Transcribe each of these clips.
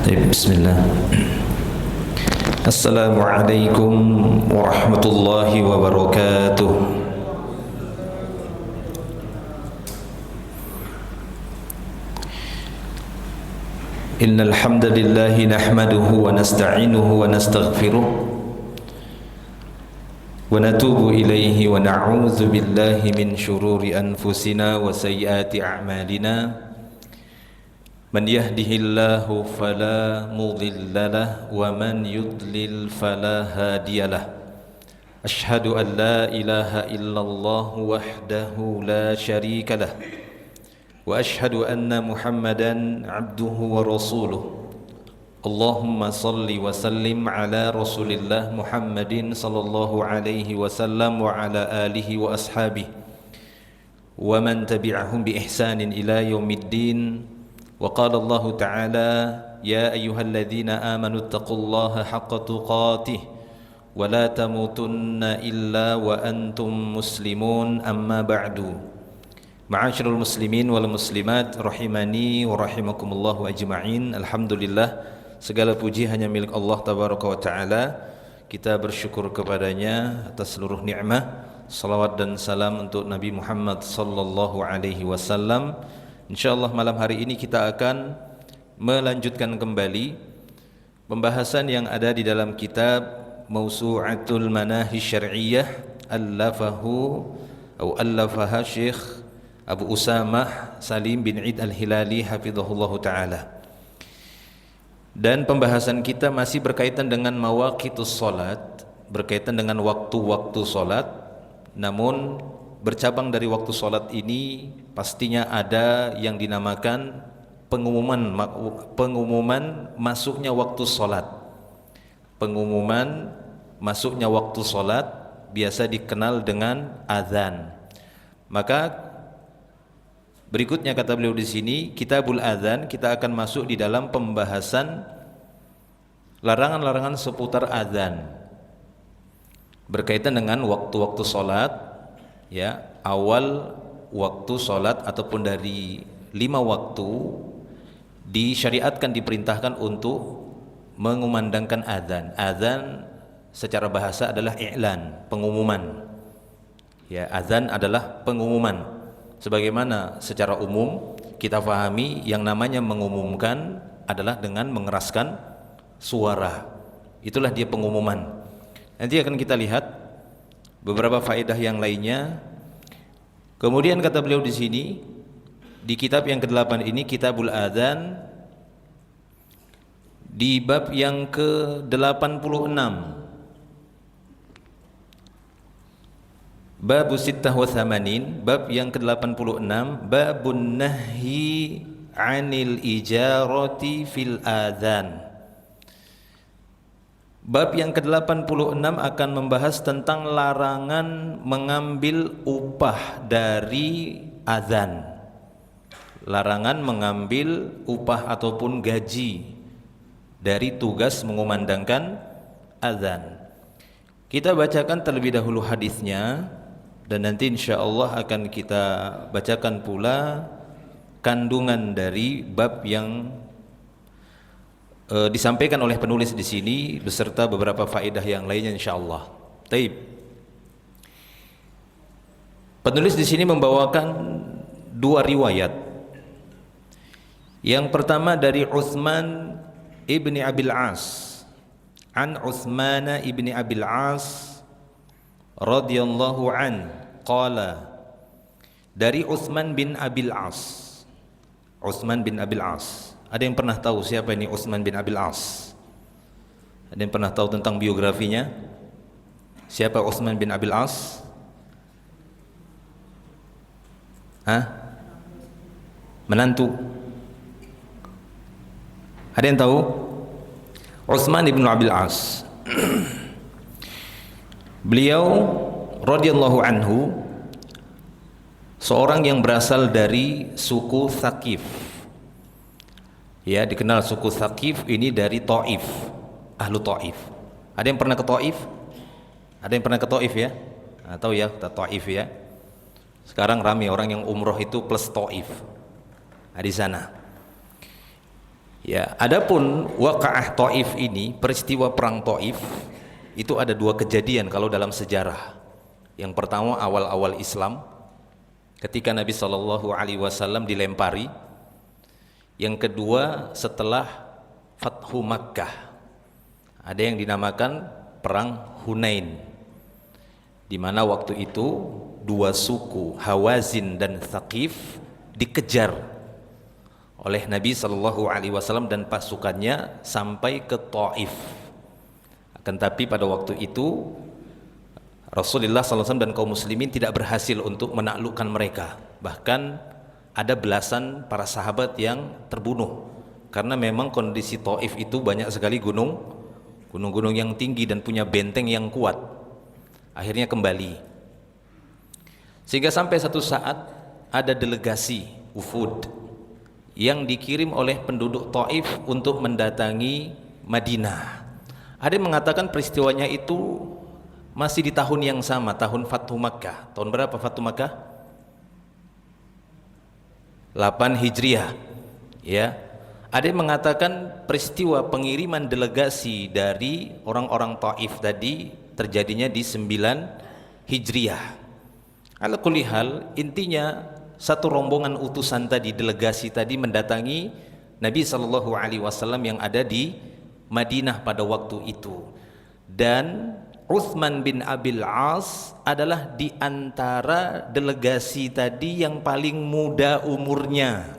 بسم الله. السلام عليكم ورحمة الله وبركاته. إن الحمد لله نحمده ونستعينه ونستغفره ونتوب إليه ونعوذ بالله من شرور أنفسنا وسيئات أعمالنا. من يهده الله فلا مضل له ومن يضلل فلا هادي له. أشهد أن لا إله إلا الله وحده لا شريك له وأشهد أن محمدا عبده ورسوله. اللهم صل وسلم على رسول الله محمد صلى الله عليه وسلم وعلى آله وأصحابه ومن تبعهم بإحسان إلى يوم الدين. وقال الله تعالى: يا أيها الذين آمنوا اتقوا الله حق تقاته ولا تموتن إلا وأنتم مسلمون. أما بعد. Ma'asyiral muslimin wal muslimat rahimani wa rahimakumullah ajma'in. Alhamdulillah, segala puji hanya milik Allah tabaraka wa taala. Kita bersyukur kepadanya atas seluruh nikmat. Salawat dan salam untuk Nabi Muhammad sallallahu alaihi wasallam. Insyaallah malam hari ini kita akan melanjutkan kembali pembahasan yang ada di dalam kitab Mawsu'atul Manahij Syar'iyyah allafaha Syekh Abu Usamah Salim bin Id Al-Hilali hafizahullahu ta'ala. Dan pembahasan kita masih berkaitan dengan mawaqitus salat, berkaitan dengan waktu-waktu salat. Namun bercabang dari waktu salat ini pastinya ada yang dinamakan pengumuman masuknya waktu salat. Pengumuman masuknya waktu salat biasa dikenal dengan azan. Maka berikutnya kata beliau di sini, Kitabul Adzan, kita akan masuk di dalam pembahasan larangan-larangan seputar azan berkaitan dengan waktu-waktu salat, ya, awal waktu salat ataupun dari 5 waktu disyariatkan, diperintahkan untuk mengumandangkan azan. Azan secara bahasa adalah i'lan, pengumuman. Ya, azan adalah pengumuman. Sebagaimana secara umum kita fahami yang namanya mengumumkan adalah dengan mengeraskan suara. Itulah dia pengumuman. Nanti akan kita lihat beberapa faedah yang lainnya. Kemudian kata beliau di sini, di kitab yang ke-8 ini, Kitabul Adzan, di bab yang ke-86, bab sittah wa thamanin, bab yang ke-86, babun nahyi 'anil ijarati fil adzan. Bab yang ke-86 akan membahas tentang larangan mengambil upah dari azan. Larangan mengambil upah ataupun gaji dari tugas mengumandangkan azan. Kita bacakan terlebih dahulu hadisnya dan nanti insyaallah akan kita bacakan pula kandungan dari bab yang disampaikan oleh penulis di sini beserta beberapa faedah yang lainnya insyaallah. Taib. Penulis di sini membawakan 2 riwayat. Yang pertama dari Utsman ibni Abil As, an Utsman ibni Abil As radhiyallahu an qala, dari Utsman bin Abil As. Utsman bin Abil As. Ada yang pernah tahu siapa ini Utsman bin Abil As? Ada yang pernah tahu tentang biografinya? Siapa Utsman bin Abil As? Menantu. Ada yang tahu? Utsman bin Abil As. Beliau radhiyallahu anhu seorang yang berasal dari suku Tsaqif. Ya, dikenal suku Tsaqif ini dari Taif, ahlu Taif. Ada yang pernah ke Taif? Ada yang pernah ke Taif ya? Tahu ya, Taif ya. Sekarang ramai orang yang umroh itu plus Taif. Di sana. Ya, adapun waqa'ah Taif ini, peristiwa perang Taif itu ada dua kejadian kalau dalam sejarah. Yang pertama awal-awal Islam, ketika Nabi Shallallahu Alaihi Wasallam dilempari. Yang kedua setelah Fathu Makkah, ada yang dinamakan perang Hunain, di mana waktu itu dua suku Hawazin dan Thaqif dikejar oleh Nabi Shallallahu Alaihi Wasallam dan pasukannya sampai ke Taif. Akan tapi pada waktu itu Rasulullah SAW dan kaum muslimin tidak berhasil untuk menaklukkan mereka. Bahkan ada belasan para sahabat yang terbunuh karena memang kondisi Taif itu banyak sekali gunung-gunung yang tinggi dan punya benteng yang kuat. Akhirnya kembali, sehingga sampai satu saat ada delegasi wufud yang dikirim oleh penduduk Taif untuk mendatangi Madinah. Ada yang mengatakan peristiwanya itu masih di tahun yang sama, tahun Fathu Makkah. Tahun berapa Fathu Makkah? 8 Hijriah. Ya. Ada yang mengatakan peristiwa pengiriman delegasi dari orang-orang Taif tadi terjadinya di 9 Hijriah. Ala kulli hal, intinya satu rombongan utusan tadi, delegasi tadi mendatangi Nabi Shallallahu Alaihi Wasallam yang ada di Madinah pada waktu itu. Dan Utsman bin Abil As adalah di antara delegasi tadi yang paling muda umurnya,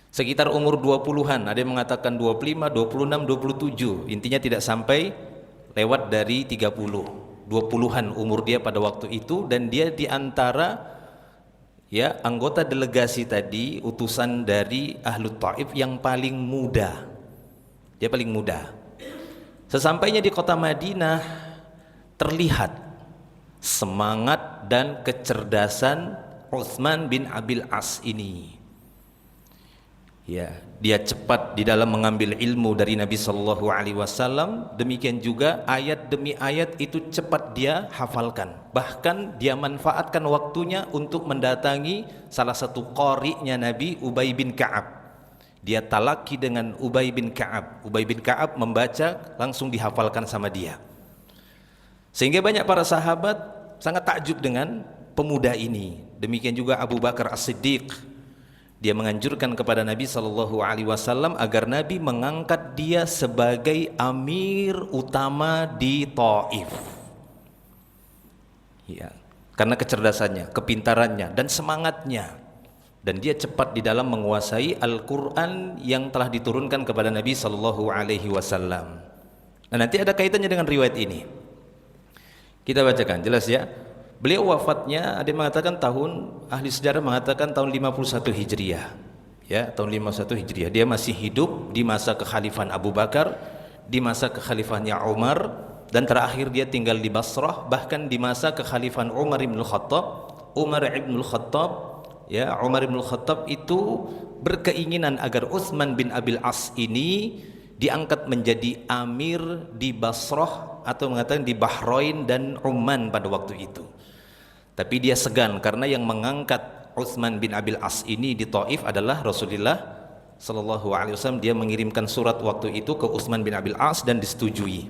sekitar umur 20-an, ada yang mengatakan 25, 26, 27, intinya tidak sampai lewat dari 30, 20-an umur dia pada waktu itu. Dan dia di antara ya anggota delegasi tadi, utusan dari Ahlu Taif yang paling muda. Dia paling muda. Sesampainya di kota Madinah, terlihat semangat dan kecerdasan Utsman bin Abil As ini. Ya, dia cepat di dalam mengambil ilmu dari Nabi Shallallahu Alaihi Wasallam. Demikian juga ayat demi ayat itu cepat dia hafalkan. Bahkan dia manfaatkan waktunya untuk mendatangi salah satu qari'nya Nabi, Ubay bin Ka'ab. Dia talaki dengan Ubay bin Ka'ab. Ubay bin Ka'ab membaca, langsung dihafalkan sama dia. Sehingga banyak para sahabat sangat takjub dengan pemuda ini. Demikian juga Abu Bakar As-Siddiq. Dia menganjurkan kepada Nabi SAW agar Nabi mengangkat dia sebagai amir utama di Taif. Ya, karena kecerdasannya, kepintarannya, dan semangatnya. Dan dia cepat di dalam menguasai Al-Quran yang telah diturunkan kepada Nabi SAW. Nah, nanti ada kaitannya dengan riwayat ini. Kita bacakan, jelas ya. Beliau wafatnya, ada yang mengatakan tahun, ahli sejarah mengatakan tahun 51 Hijriah. Ya, tahun 51 Hijriah. Dia masih hidup di masa kekhalifahan Abu Bakar, di masa kekhalifahannya Umar, dan terakhir dia tinggal di Basrah. Bahkan di masa kekhalifahan Umar ibn Khattab. Umar ibn Khattab, ya, Umar bin Khattab itu berkeinginan agar Utsman bin Abil As ini diangkat menjadi amir di Basrah, atau mengatakan di Bahrain dan Oman pada waktu itu. Tapi dia segan karena yang mengangkat Utsman bin Abil As ini di Taif adalah Rasulullah Sallallahu Alaihi Wasallam. Dia mengirimkan surat waktu itu ke Utsman bin Abil As dan disetujui,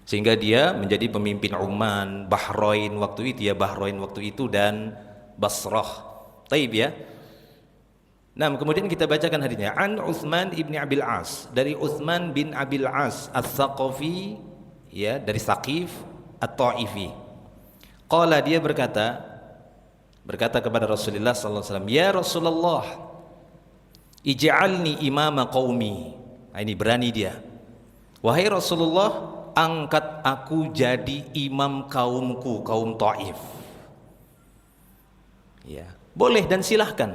sehingga dia menjadi pemimpin Oman, Bahrain waktu itu, ya, Bahrain waktu itu, dan Basrah. Taib, ya. Nah, kemudian kita bacakan hadisnya. An Utsman ibn Abil As, dari Utsman bin Abil As Ats-Tsaqafi, ya, dari Tsaqif At-Taifi. Qala, dia berkata kepada Rasulullah sallallahu alaihi wasallam, "Ya Rasulullah, ij'alni imama qaumi." Nah, ini berani dia. "Wahai Rasulullah, angkat aku jadi imam kaumku, kaum Taif." Ya, boleh dan silahkan.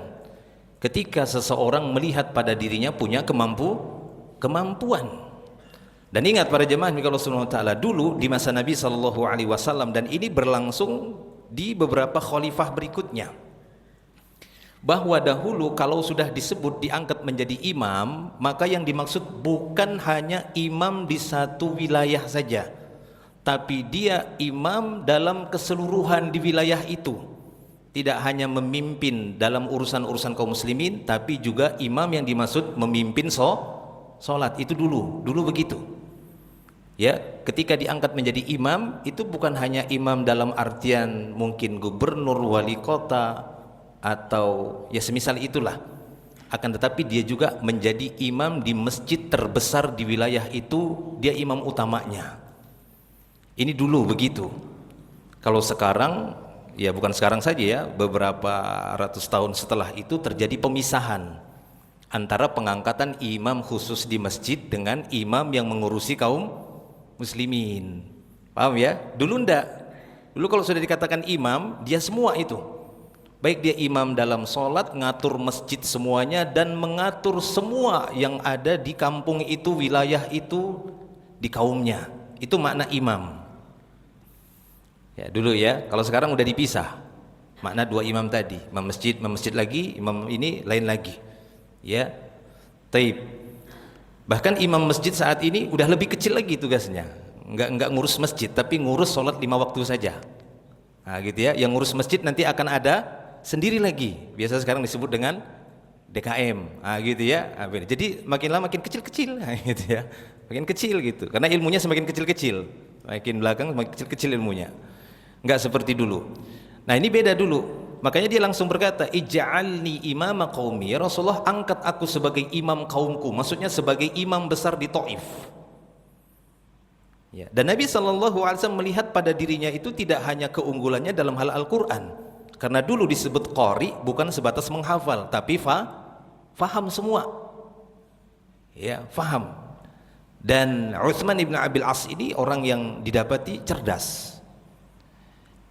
Ketika seseorang melihat pada dirinya punya kemampuan. Dan ingat para jemaah Allah Subhanahu wa taala, dulu di masa Nabi sallallahu alaihi wasallam, dan ini berlangsung di beberapa khalifah berikutnya, bahwa dahulu kalau sudah disebut diangkat menjadi imam, maka yang dimaksud bukan hanya imam di satu wilayah saja, tapi dia imam dalam keseluruhan di wilayah itu. tidak hanya memimpin dalam urusan-urusan kaum muslimin, tapi juga imam yang dimaksud memimpin sholat. Itu dulu begitu. Ya, ketika diangkat menjadi imam, itu bukan hanya imam dalam artian mungkin gubernur, wali kota, atau ya semisal itulah. Akan tetapi dia juga menjadi imam di masjid terbesar di wilayah itu, dia imam utamanya. Ini dulu begitu. Kalau sekarang, ya bukan sekarang saja ya, beberapa ratus tahun setelah itu terjadi pemisahan antara pengangkatan imam khusus di masjid dengan imam yang mengurusi kaum muslimin. Paham ya? Dulu enggak. Dulu kalau sudah dikatakan imam, dia semua itu. Baik dia imam dalam sholat, ngatur masjid semuanya, dan mengatur semua yang ada di kampung itu, wilayah itu, di kaumnya. Itu makna imam. Ya dulu ya, kalau sekarang udah dipisah. Makna dua imam tadi, imam masjid lagi, imam ini lain lagi. Ya. Taib. Bahkan imam masjid saat ini udah lebih kecil lagi tugasnya. Enggak ngurus masjid, tapi ngurus sholat 5 waktu saja. Nah, gitu ya. Yang ngurus masjid nanti akan ada sendiri lagi. Biasa sekarang disebut dengan DKM. Nah, gitu ya. Nah, jadi makin lama makin kecil-kecil, nah, gitu ya. Makin kecil gitu. Karena ilmunya semakin kecil-kecil. Makin belakang semakin kecil-kecil ilmunya. Enggak seperti dulu. Nah, ini beda dulu. Makanya dia langsung berkata, ij'alni imama qaumi. Ya Rasulullah, angkat aku sebagai imam kaumku. Maksudnya sebagai imam besar di Taif. Ya. Dan Nabi SAW melihat pada dirinya itu tidak hanya keunggulannya dalam hal Al-Quran. Karena dulu disebut qari bukan sebatas menghafal, tapi faham semua. Ya, faham. Dan Utsman ibn Abil As ini orang yang didapati cerdas.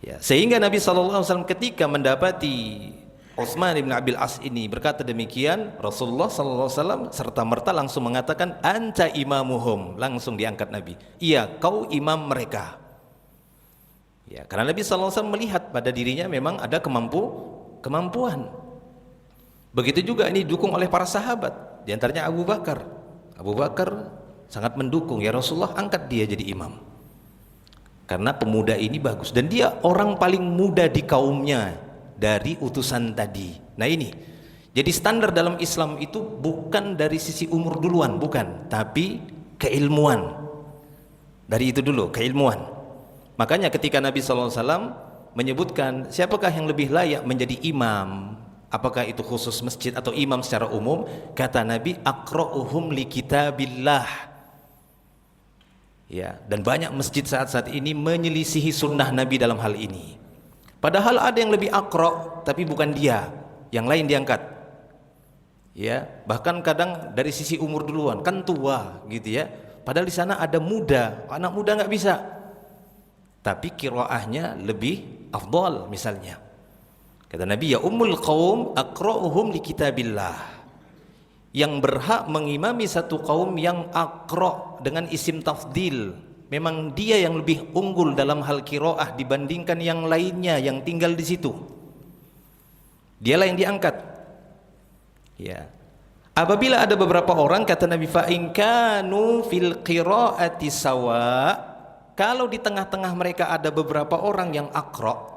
Ya, sehingga Nabi SAW ketika mendapati Utsman ibn Abil As ini berkata demikian, Rasulullah SAW serta-merta langsung mengatakan, anta imamuhum, langsung diangkat Nabi. Iya, kau imam mereka. Ya, karena Nabi SAW melihat pada dirinya memang ada kemampuan. Begitu juga ini didukung oleh para sahabat, di antaranya Abu Bakar. Abu Bakar sangat mendukung, ya Rasulullah angkat dia jadi imam. Karena pemuda ini bagus dan dia orang paling muda di kaumnya dari utusan tadi. Nah ini, jadi standar dalam Islam itu bukan dari sisi umur duluan, bukan, tapi keilmuan. Dari itu dulu, keilmuan. Makanya ketika Nabi SAW menyebutkan siapakah yang lebih layak menjadi imam, apakah itu khusus masjid atau imam secara umum, kata Nabi, aqra'uhum li kitabillah. Ya, dan banyak masjid saat-saat ini menyelisihi sunnah Nabi dalam hal ini. Padahal ada yang lebih akro, tapi bukan dia, yang lain diangkat. Ya, bahkan kadang dari sisi umur duluan, kan tua, gitu ya. Padahal di sana ada muda, anak muda nggak bisa. Tapi qiraahnya lebih afdal misalnya. Kata Nabi, ya ummul qaum aqra'uhum li kitabillah. Yang berhak mengimami satu kaum yang akro dengan isim tafdil, memang dia yang lebih unggul dalam hal qiraah dibandingkan yang lainnya yang tinggal di situ. Dialah yang diangkat. Ya. Apabila ada beberapa orang, kata Nabi, fa in kanu fil qiraati sawa, kalau di tengah-tengah mereka ada beberapa orang yang akro.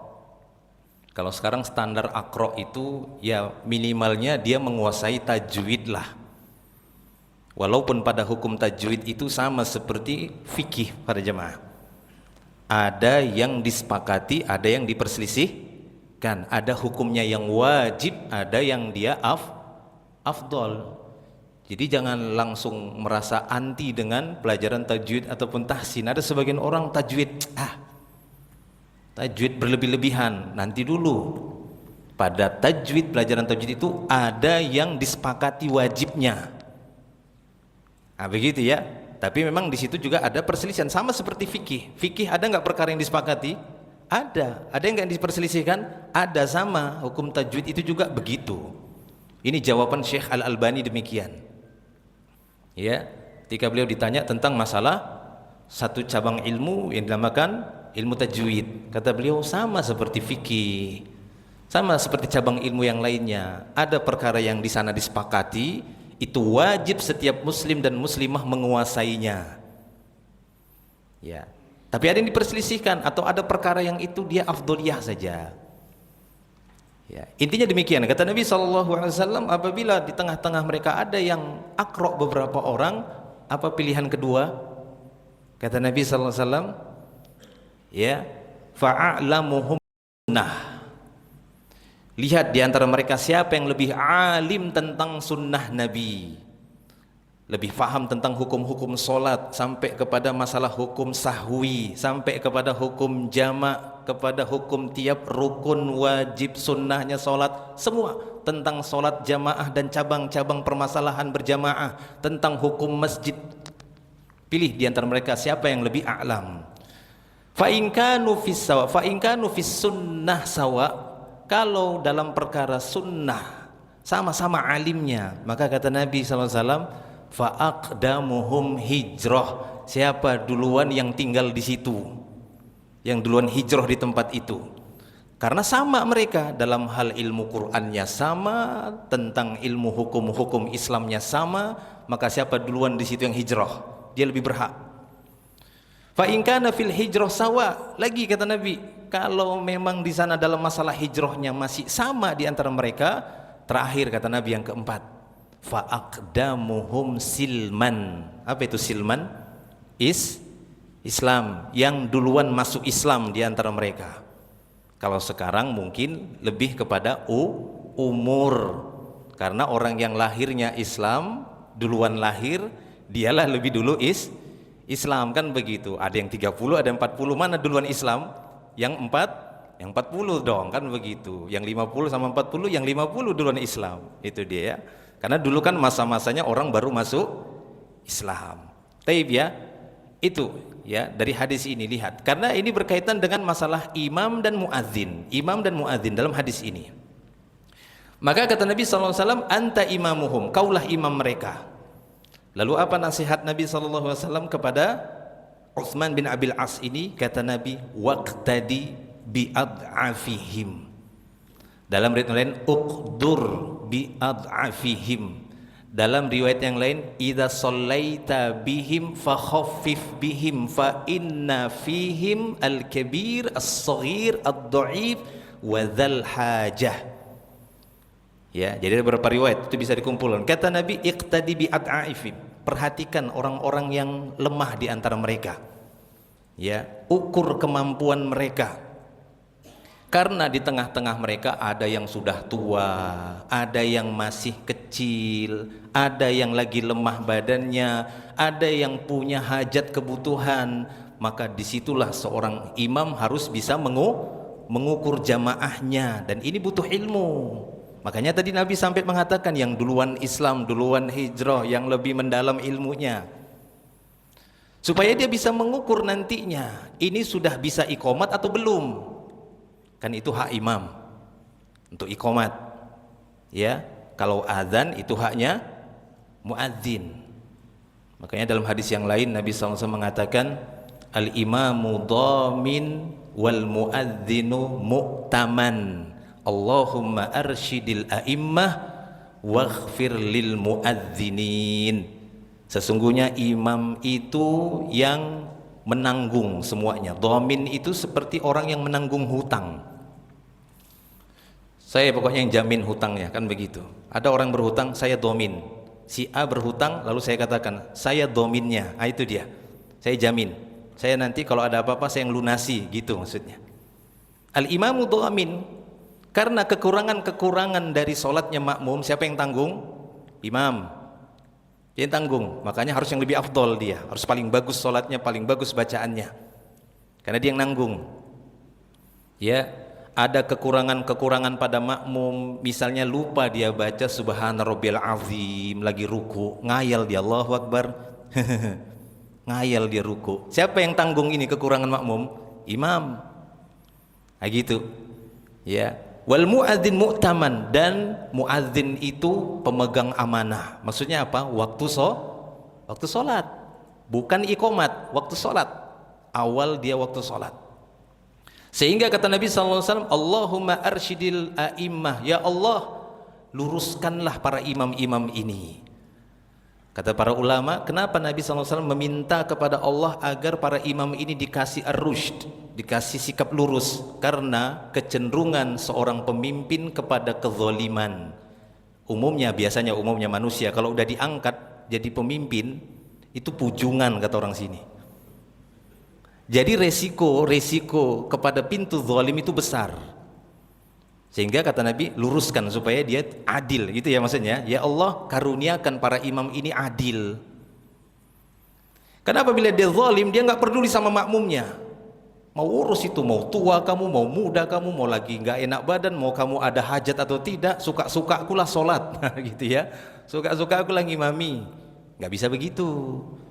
Kalau sekarang standar akro itu ya minimalnya dia menguasai tajwid lah. Walaupun pada hukum tajwid itu sama seperti fikih pada jemaah. Ada yang disepakati, ada yang diperselisihkan. Ada hukumnya yang wajib, ada yang dia afdol. Jadi jangan langsung merasa anti dengan pelajaran tajwid ataupun tahsin. Ada sebagian orang tajwid, tajwid berlebih-lebihan, nanti dulu. Pada tajwid, pelajaran tajwid itu ada yang disepakati wajibnya. Nah, begitu ya. Tapi memang di situ juga ada perselisihan, sama seperti fikih. Fikih ada nggak perkara yang disepakati? Ada. Ada yang nggak diperselisihkan? Ada, sama. Hukum tajwid itu juga begitu. Ini jawaban Syekh Al-Albani demikian. Ya, ketika beliau ditanya tentang masalah satu cabang ilmu yang dinamakan ilmu tajwid, kata beliau sama seperti fikih, sama seperti cabang ilmu yang lainnya. Ada perkara yang di sana disepakati, itu wajib setiap muslim dan muslimah menguasainya. Ya, tapi ada yang diperselisihkan atau ada perkara yang itu dia afdoliyah saja. Ya, intinya demikian. Kata Nabi SAW, apabila di tengah-tengah mereka ada yang akrok beberapa orang, apa pilihan kedua? Kata Nabi SAW, ya, fa'a'lamuhum sunnah. Lihat di antara mereka siapa yang lebih alim tentang sunnah Nabi, lebih faham tentang hukum-hukum solat, sampai kepada masalah hukum sahwi, sampai kepada hukum jamak, kepada hukum tiap rukun wajib sunnahnya solat, semua tentang solat jamaah dan cabang-cabang permasalahan berjamaah, tentang hukum masjid. Pilih di antara mereka siapa yang lebih a'lam. Fa in kanu fis sunnah sawa, kalau dalam perkara sunnah sama-sama alimnya, maka kata Nabi SAW, fa'aqdamuhum hijrah, siapa duluan yang tinggal di situ, yang duluan hijrah di tempat itu, karena sama mereka dalam hal ilmu Qur'annya sama, tentang ilmu hukum-hukum Islamnya sama, maka siapa duluan di situ yang hijrah, dia lebih berhak. Fa in kana fil hijrah sawa, lagi kata Nabi, kalau memang di sana dalam masalah hijrahnya masih sama di antara mereka, terakhir kata Nabi yang keempat, fa'aqdamuhum silman. Apa itu silman? Islam, yang duluan masuk Islam di antara mereka. Kalau sekarang mungkin lebih kepada umur, karena orang yang lahirnya Islam, duluan lahir, dialah lebih dulu Islam, kan begitu. Ada yang 30, ada yang 40, mana duluan Islam? Yang 40 dong, kan begitu. Yang 50 sama 40, yang 50 duluan Islam. Itu dia ya. Karena dulu kan masa-masanya orang baru masuk Islam. Taib ya. Itu ya, dari hadis ini lihat. Karena ini berkaitan dengan masalah imam dan muadzin. Imam dan muadzin dalam hadis ini. Maka kata Nabi SAW, anta imamuhum, kaulah imam mereka. Lalu apa nasihat Nabi SAW kepada Utsman bin Abil As ini? Kata Nabi, waqtadi bi'ad'afihim. Dalam riwayat lain, uqdur bi'ad'afihim. Dalam riwayat yang lain, idza shallaita bihim fakhaffif bihim fa inna fihim al-kabir as-saghir ad-dha'if wa dzal hajah. Ya, jadi ada beberapa riwayat itu bisa dikumpulkan. Kata Nabi, iqtadi bi'ad'afihim. Perhatikan orang-orang yang lemah di antara mereka. Ya, ukur kemampuan mereka. Karena di tengah-tengah mereka ada yang sudah tua, ada yang masih kecil, ada yang lagi lemah badannya, ada yang punya hajat kebutuhan. Maka disitulah seorang imam harus bisa mengukur jamaahnya, dan ini butuh ilmu. Makanya tadi Nabi sampai mengatakan yang duluan Islam, duluan hijrah, yang lebih mendalam ilmunya, supaya dia bisa mengukur nantinya ini sudah bisa iqamat atau belum. Kan itu hak imam untuk iqamat ya. Kalau azan itu haknya muadzin. Makanya dalam hadis yang lain Nabi SAW mengatakan, al-imamu dhamin wal muadzinu mu'taman, Allahumma arsyidil a'immah waghfir lil muadzinin. Sesungguhnya imam itu yang menanggung semuanya. Dhamin itu seperti orang yang menanggung hutang. Saya pokoknya yang jamin hutangnya, kan begitu. Ada orang berhutang, saya dhamin. Si A berhutang, lalu saya katakan, saya dhaminnya. Itu dia. Saya jamin. Saya nanti kalau ada apa-apa saya yang lunasi, gitu maksudnya. Al-imamu dhamin. Karena kekurangan-kekurangan dari sholatnya makmum, siapa yang tanggung? Imam. Dia yang tanggung. Makanya harus yang lebih afdol dia. Harus paling bagus sholatnya, paling bagus bacaannya. Karena dia yang nanggung. Ya, ada kekurangan-kekurangan pada makmum. Misalnya lupa dia baca Subhana Rabbiyal Azim lagi ruku, ngayal dia, Allahu Akbar. Ngayal dia ruku. Siapa yang tanggung ini kekurangan makmum? Imam. Nah gitu. Ya. Wal muadzin mu'taman, dan muadzin itu pemegang amanah. Maksudnya apa? Waktu sholat, bukan iqamat, waktu sholat. Awal dia waktu sholat. Sehingga kata Nabi SAW, Allahumma arsyidil a'immah, ya Allah luruskanlah para imam-imam ini. Kata para ulama, kenapa Nabi SAW meminta kepada Allah agar para imam ini dikasih ar-rushd, dikasih sikap lurus? Karena kecenderungan seorang pemimpin kepada kezaliman. Biasanya manusia kalau udah diangkat jadi pemimpin itu pujungan, kata orang sini. Jadi resiko kepada pintu zalim itu besar. Sehingga kata Nabi, luruskan supaya dia adil, gitu ya maksudnya. Ya Allah, karuniakan para imam ini adil. Karena apabila dia zalim, dia nggak peduli sama makmumnya. Mau urus itu, mau tua kamu, mau muda kamu, mau lagi nggak enak badan, mau kamu ada hajat atau tidak, suka-suka akulah sholat, gitu ya. Suka-suka akulah ngimami. Nggak bisa begitu.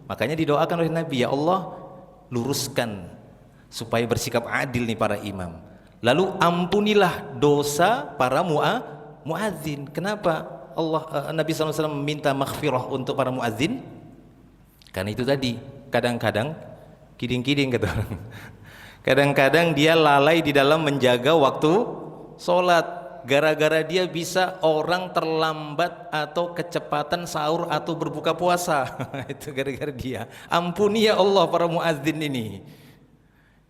Makanya didoakan oleh Nabi, ya Allah, luruskan supaya bersikap adil nih para imam. Lalu ampunilah dosa para muadzin. Kenapa Nabi SAW meminta maghfirah untuk para muadzin? Karena itu tadi, kadang-kadang kiding-kiding kata orang. Kadang-kadang dia lalai di dalam menjaga waktu sholat. Gara-gara dia bisa orang terlambat atau kecepatan sahur atau berbuka puasa. Itu gara-gara dia. Ampuni ya Allah para muadzin ini.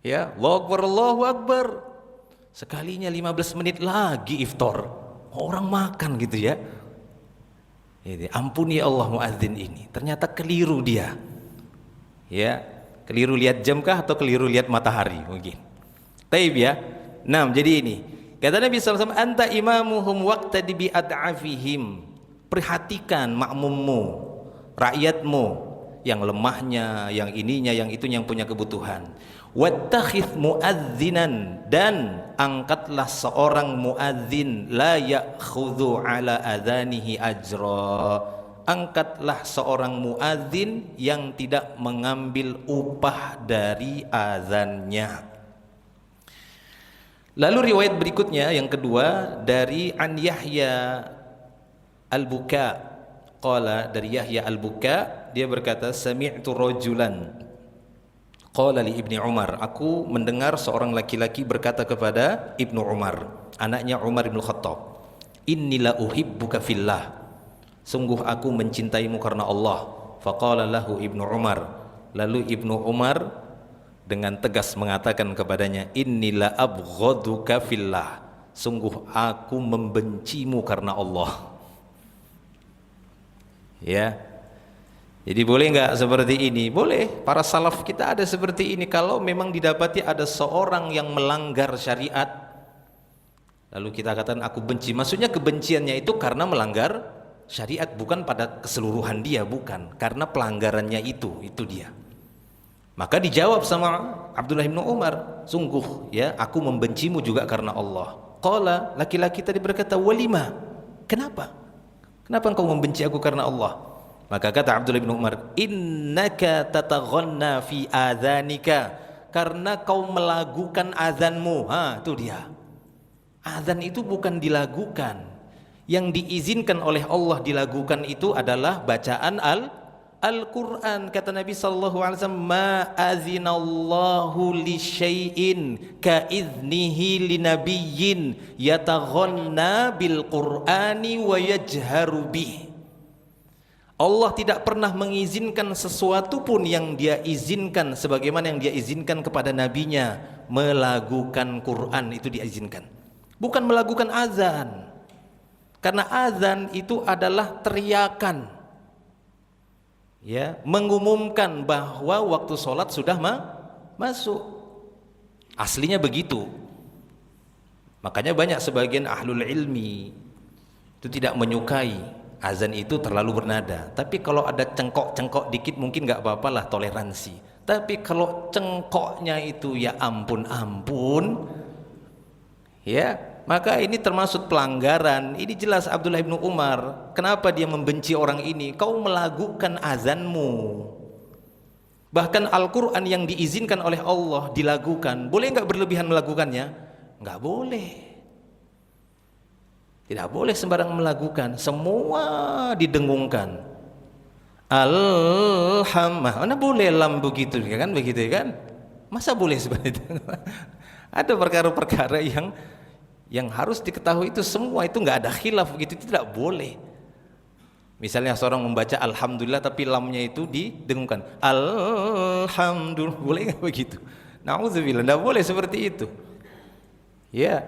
Ya, Allahu Akbar, Allahu Akbar. Sekalinya 15 menit lagi iftar, orang makan gitu ya. Ampuni ya Allah muadzin ini. Ternyata keliru dia. Ya, keliru lihat jam kah atau keliru lihat matahari mungkin. Taib ya. Nah, jadi ini. Kata Nabi SAW, anta imamuhum waqtadi bi ad'afihim. Perhatikan makmummu, rakyatmu, yang lemahnya, yang ininya, yang itu, yang punya kebutuhan. Wattakhidh muadzinan, dan angkatlah seorang muadzin la ya'khudhu ala adzanihi ajra. Angkatlah seorang muadzin yang tidak mengambil upah dari azannya. Lalu riwayat berikutnya yang kedua dari An Yahya Al-Buka. Qala, dari Yahya Al-Buka, dia berkata, sami'tu rajulan qala li Ibni Umar, aku mendengar seorang laki-laki berkata kepada Ibnu Umar, anaknya Umar bin Khattab, inni la uhibbuka fillah, sungguh aku mencintaimu karena Allah. Faqala lahu Ibnu Umar, lalu Ibnu Umar dengan tegas mengatakan kepadanya, inni la abghaduka fillah, sungguh aku membencimu karena Allah. Ya, jadi boleh nggak seperti ini? Boleh. Para salaf kita ada seperti ini. Kalau memang didapati ada seorang yang melanggar syariat, lalu kita katakan aku benci. Maksudnya kebenciannya itu karena melanggar syariat, bukan pada keseluruhan dia, bukan. Karena pelanggarannya itu dia. Maka dijawab sama Abdullah bin Umar, sungguh ya aku membencimu juga karena Allah. Qala, laki-laki tadi berkata, walima, kenapa? Kenapa engkau membenci aku karena Allah? Maka kata Abdullah bin Umar, innaka tataghanna fi adzanika, karena kau melagukan azanmu. Itu dia. Azan itu bukan dilagukan. Yang diizinkan oleh Allah dilagukan itu adalah bacaan Al-Quran. Kata Nabi SAW, ma azinallahu li syai'in ka iznihi li nabiyyin yataghanna bil qur'ani wa yajharu bih. Allah tidak pernah mengizinkan sesuatu pun yang dia izinkan sebagaimana yang dia izinkan kepada nabinya, melagukan Quran itu diizinkan, bukan melagukan azan. Karena azan itu adalah teriakan, ya, mengumumkan bahwa waktu sholat sudah masuk. Aslinya begitu. Makanya banyak sebagian ahlul ilmi itu tidak menyukai azan itu terlalu bernada. Tapi kalau ada cengkok-cengkok dikit mungkin nggak apa-apa lah, toleransi. Tapi kalau cengkoknya itu ya ampun-ampun, ya, maka ini termasuk pelanggaran. Ini jelas Abdullah bin Umar. Kenapa dia membenci orang ini? Kau melagukan azanmu. Bahkan Al-Quran yang diizinkan oleh Allah dilagukan. Boleh nggak berlebihan melakukannya? Nggak boleh. Tidak boleh sembarang melakukan. Semua didengungkan. Alhamdulillah. Mana boleh lam begitu kan? Begitu kan? Masa boleh seperti itu? Ada perkara-perkara yang harus diketahui itu semua itu nggak ada khilaf begitu, itu tidak boleh. Misalnya seorang membaca alhamdulillah tapi lamnya itu didengungkan. Alhamdulillah, boleh nggak begitu? Nauzubillah, tidak boleh seperti itu. Ya,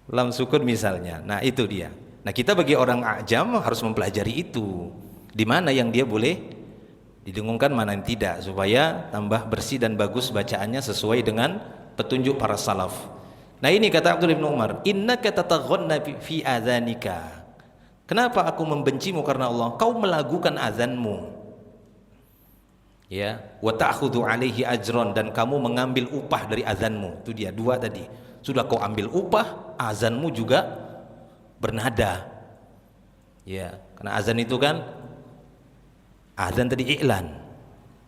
lam sukun misalnya. Nah itu dia. Nah kita bagi orang ajam harus mempelajari itu. Di mana yang dia boleh didengungkan, mana yang tidak, supaya tambah bersih dan bagus bacaannya sesuai dengan petunjuk para salaf. Nah ini kata Abdullah bin Umar, innaka tataghanna fi adzanika. Kenapa aku membencimu? Karena Allah, kau melagukan azanmu. Ya, wa ta'khudhu alaihi ajron, dan kamu mengambil upah dari azanmu. Itu dia dua tadi. Sudah kau ambil upah, azanmu juga bernada. Ya, karena azan itu kan azan tadi iklan.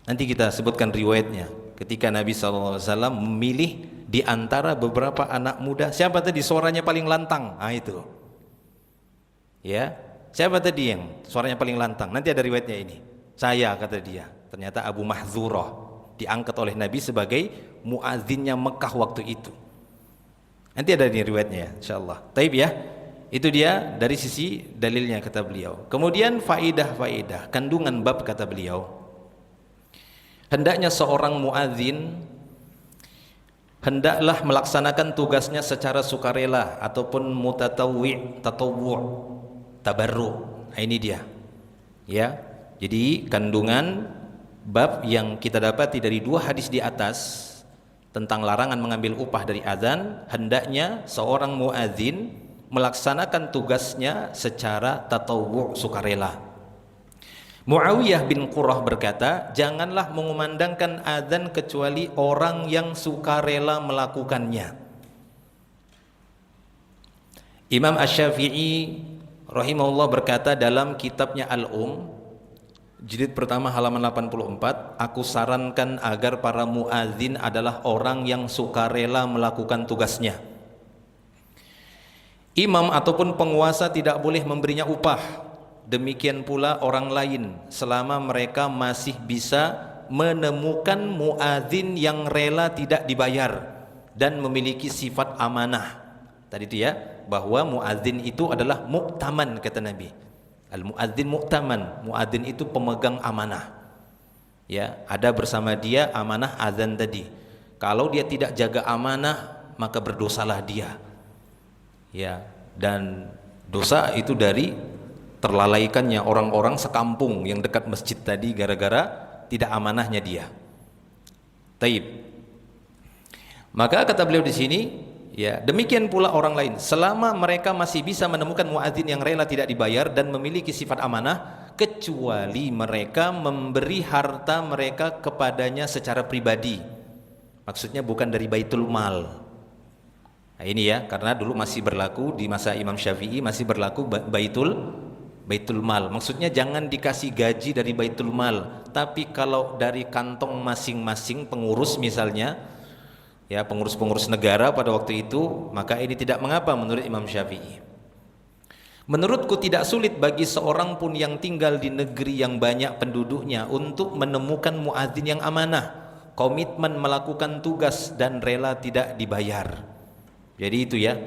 Nanti kita sebutkan riwayatnya. Ketika Nabi SAW memilih di antara beberapa anak muda, siapa tadi suaranya paling lantang? Ah itu. Ya, siapa tadi yang suaranya paling lantang? Nanti ada riwayatnya ini. Saya, kata dia. Ternyata Abu Mahdzurah diangkat oleh Nabi sebagai muadzinnya Mekah waktu itu. Nanti ada di riwayatnya ya, insyaallah. Taib ya. Itu dia dari sisi dalilnya kata beliau. Kemudian faidah-faidah, kandungan bab kata beliau. Hendaknya seorang muadzin hendaklah melaksanakan tugasnya secara sukarela ataupun mutatawwi', tatawwu', tabarru. Nah, ini dia. Ya. Jadi kandungan bab yang kita dapati dari dua hadis di atas tentang larangan mengambil upah dari azan, hendaknya seorang muadzin melaksanakan tugasnya secara tatawwu', sukarela. Muawiyah bin Qurrah berkata, janganlah mengumandangkan azan kecuali orang yang sukarela melakukannya. Imam Asy-Syafi'i rahimahullah berkata dalam kitabnya Al-Um, jilid pertama halaman 84, aku sarankan agar para muadzin adalah orang yang sukarela melakukan tugasnya. Imam ataupun penguasa tidak boleh memberinya upah. Demikian pula orang lain selama mereka masih bisa menemukan muadzin yang rela tidak dibayar dan memiliki sifat amanah. Tadi itu ya, bahwa muadzin itu adalah mu'taman kata Nabi. Al-muadzin mu'taman, muadzin itu pemegang amanah. Ya, ada bersama dia amanah azan tadi. Kalau dia tidak jaga amanah, maka berdosalah dia. Ya, dan dosa itu dari terlalaikannya orang-orang sekampung yang dekat masjid tadi gara-gara tidak amanahnya dia. Taib. Maka kata beliau di sini, ya, demikian pula orang lain selama mereka masih bisa menemukan muadzin yang rela tidak dibayar dan memiliki sifat amanah, kecuali mereka memberi harta mereka kepadanya secara pribadi. Maksudnya bukan dari baitul mal. Nah, ini ya, karena dulu masih berlaku di masa Imam Syafi'i masih berlaku baitul mal. Maksudnya jangan dikasih gaji dari baitul mal, tapi kalau dari kantong masing-masing pengurus misalnya, ya, pengurus-pengurus negara pada waktu itu, maka ini tidak mengapa menurut Imam Syafi'i. Menurutku tidak sulit bagi seorang pun yang tinggal di negeri yang banyak penduduknya untuk menemukan muadzin yang amanah, komitmen melakukan tugas dan rela tidak dibayar. Jadi itu ya,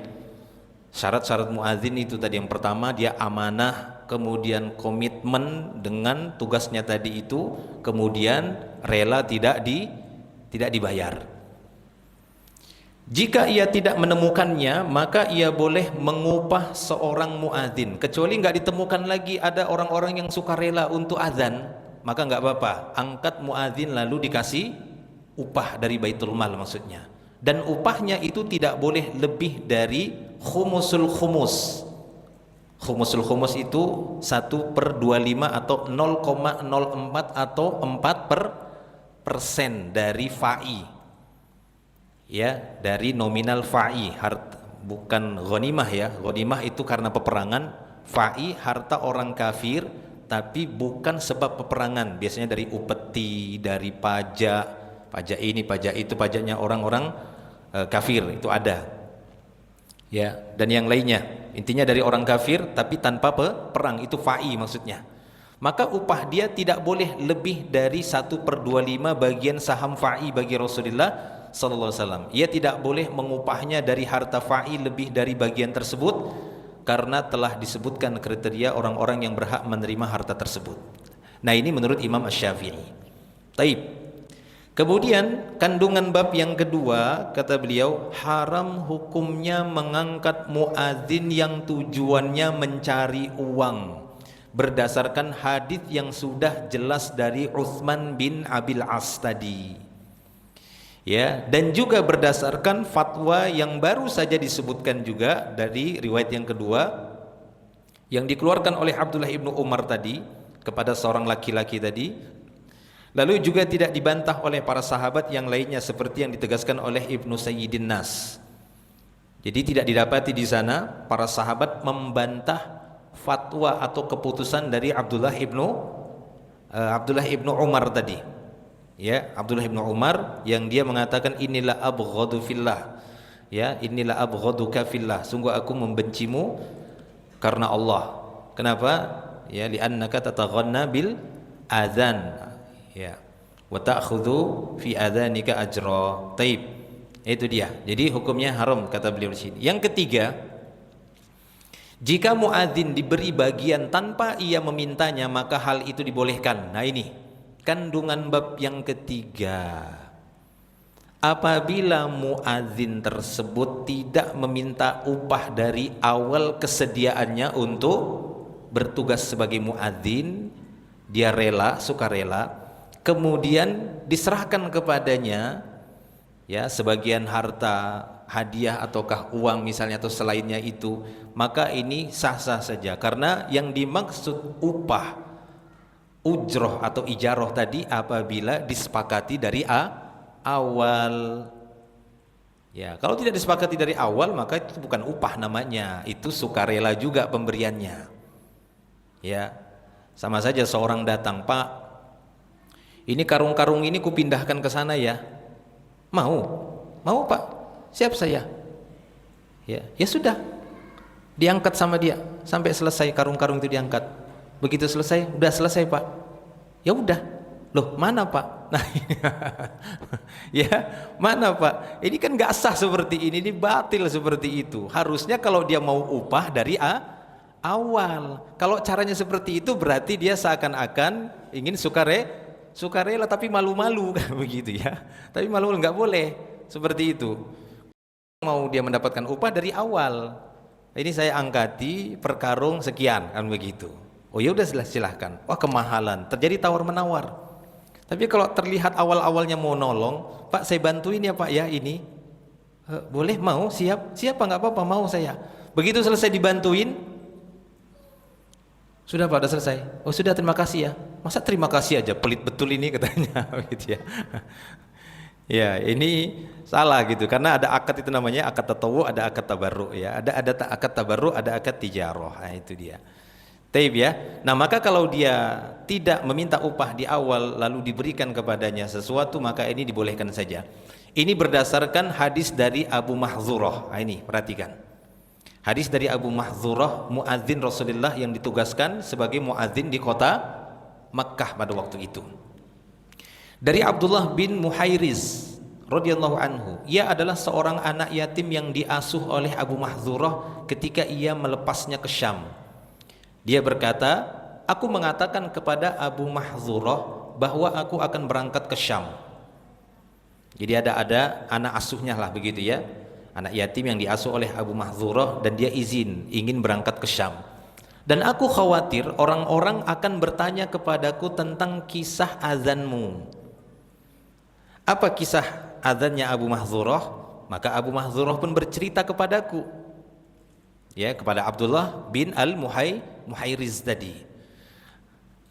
syarat-syarat muadzin itu tadi. Yang pertama dia amanah, kemudian komitmen dengan tugasnya tadi itu, kemudian rela tidak dibayar. Jika ia tidak menemukannya, maka ia boleh mengupah seorang muadzin. Kecuali nggak ditemukan lagi ada orang-orang yang sukarela untuk azan, maka nggak apa-apa, angkat muadzin lalu dikasih upah dari baitul mal maksudnya. Dan upahnya itu tidak boleh lebih dari khumusul khumus. Khumusul khumus itu 1/25 atau 0,04 atau 4% dari fa'i. Ya, dari nominal fa'i, bukan ghanimah ya. Ghanimah itu karena peperangan, fa'i harta orang kafir tapi bukan sebab peperangan. Biasanya dari upeti, dari pajak ini, pajak itu, pajaknya orang-orang kafir itu ada. Ya, dan yang lainnya. Intinya dari orang kafir tapi tanpa perang, itu fa'i maksudnya. Maka upah dia tidak boleh lebih dari 1/25 bagian saham fa'i bagi Rasulullah sallallahu alaihi wasallam. Ia tidak boleh mengupahnya dari harta fa'i lebih dari bagian tersebut karena telah disebutkan kriteria orang-orang yang berhak menerima harta tersebut. Nah, ini menurut Imam Asy-Syafi'i. Taib. Kemudian kandungan bab yang kedua, kata beliau, haram hukumnya mengangkat muadzin yang tujuannya mencari uang, berdasarkan hadis yang sudah jelas dari Utsman bin Abil As tadi. Ya, dan juga berdasarkan fatwa yang baru saja disebutkan juga dari riwayat yang kedua yang dikeluarkan oleh Abdullah ibnu Umar tadi kepada seorang laki-laki tadi, lalu juga tidak dibantah oleh para sahabat yang lainnya seperti yang ditegaskan oleh Ibnu Sayyidin Nas. Jadi tidak didapati di sana para sahabat membantah fatwa atau keputusan dari Abdullah ibnu Umar tadi. Ya, Abdullah ibnu Umar yang dia mengatakan inilah abghadu fillah. Ya, inilah abghaduka fillah. Sungguh aku membencimu karena Allah. Kenapa? Ya, li'annaka tataghanna bil adzan. Ya. Wa ta'khudhu fi adzanika ajra. Taib. Itu dia. Jadi hukumnya haram kata beliau di sini. Yang ketiga, jika muadzin diberi bagian tanpa ia memintanya, maka hal itu dibolehkan. Nah, ini kandungan bab yang ketiga. Apabila muadzin tersebut tidak meminta upah dari awal kesediaannya untuk bertugas sebagai muadzin, dia rela, sukarela, kemudian diserahkan kepadanya ya sebagian harta, hadiah ataukah uang misalnya atau selainnya itu, maka ini sah-sah saja, karena yang dimaksud upah, ujroh atau ijaroh tadi apabila disepakati dari awal. Ya, kalau tidak disepakati dari awal maka itu bukan upah namanya, itu sukarela juga pemberiannya. Ya, sama saja seorang datang, Pak, ini karung-karung ini kupindahkan ke sana ya. Mau Pak, siap saya. Ya sudah, diangkat sama dia sampai selesai karung-karung itu diangkat. Begitu selesai, udah selesai Pak. Ya udah. Loh, mana Pak? Nah, ya, mana Pak? Ini kan nggak sah seperti ini batil seperti itu. Harusnya kalau dia mau upah dari awal. Kalau caranya seperti itu berarti dia seakan-akan ingin sukarela tapi malu-malu kan begitu ya. Tapi malu-malu nggak boleh seperti itu. Mau dia mendapatkan upah dari awal. Ini saya angkati per karung sekian kan begitu. Oh ya udah silahkan. Wah, kemahalan, terjadi tawar menawar. Tapi kalau terlihat awal-awalnya mau nolong, Pak saya bantuin ya Pak ya ini. Boleh, mau, siap Pak, nggak apa-apa, mau saya. Begitu selesai dibantuin, sudah Pak, udah selesai. Oh sudah, terima kasih ya. Masa terima kasih aja, pelit betul ini katanya, gitu ya. Ya ini salah gitu, karena ada akad itu namanya akad tatawu, ada akad tabarru ya. Ada akad tabarru, ada akad tijarah. Nah itu dia. Taib ya. Nah maka kalau dia tidak meminta upah di awal lalu diberikan kepadanya sesuatu, maka ini dibolehkan saja. Ini berdasarkan hadis dari Abu Mahdzurah. Nah, ini perhatikan. Hadis dari Abu Mahdzurah, muadzin Rasulullah yang ditugaskan sebagai muadzin di kota Makkah pada waktu itu. Dari Abdullah bin Muhairiz radhiyallahu anhu, ia adalah seorang anak yatim yang diasuh oleh Abu Mahdzurah ketika ia melepasnya ke Syam. Dia berkata, aku mengatakan kepada Abu Mahdzurah bahwa aku akan berangkat ke Syam. Jadi ada anak asuhnya lah begitu ya, anak yatim yang diasuh oleh Abu Mahdzurah, dan dia ingin berangkat ke Syam. Dan aku khawatir orang-orang akan bertanya kepadaku tentang kisah azanmu. Apa kisah azannya Abu Mahdzurah? Maka Abu Mahdzurah pun bercerita kepadaku, ya, kepada Abdullah bin Muhairiz tadi.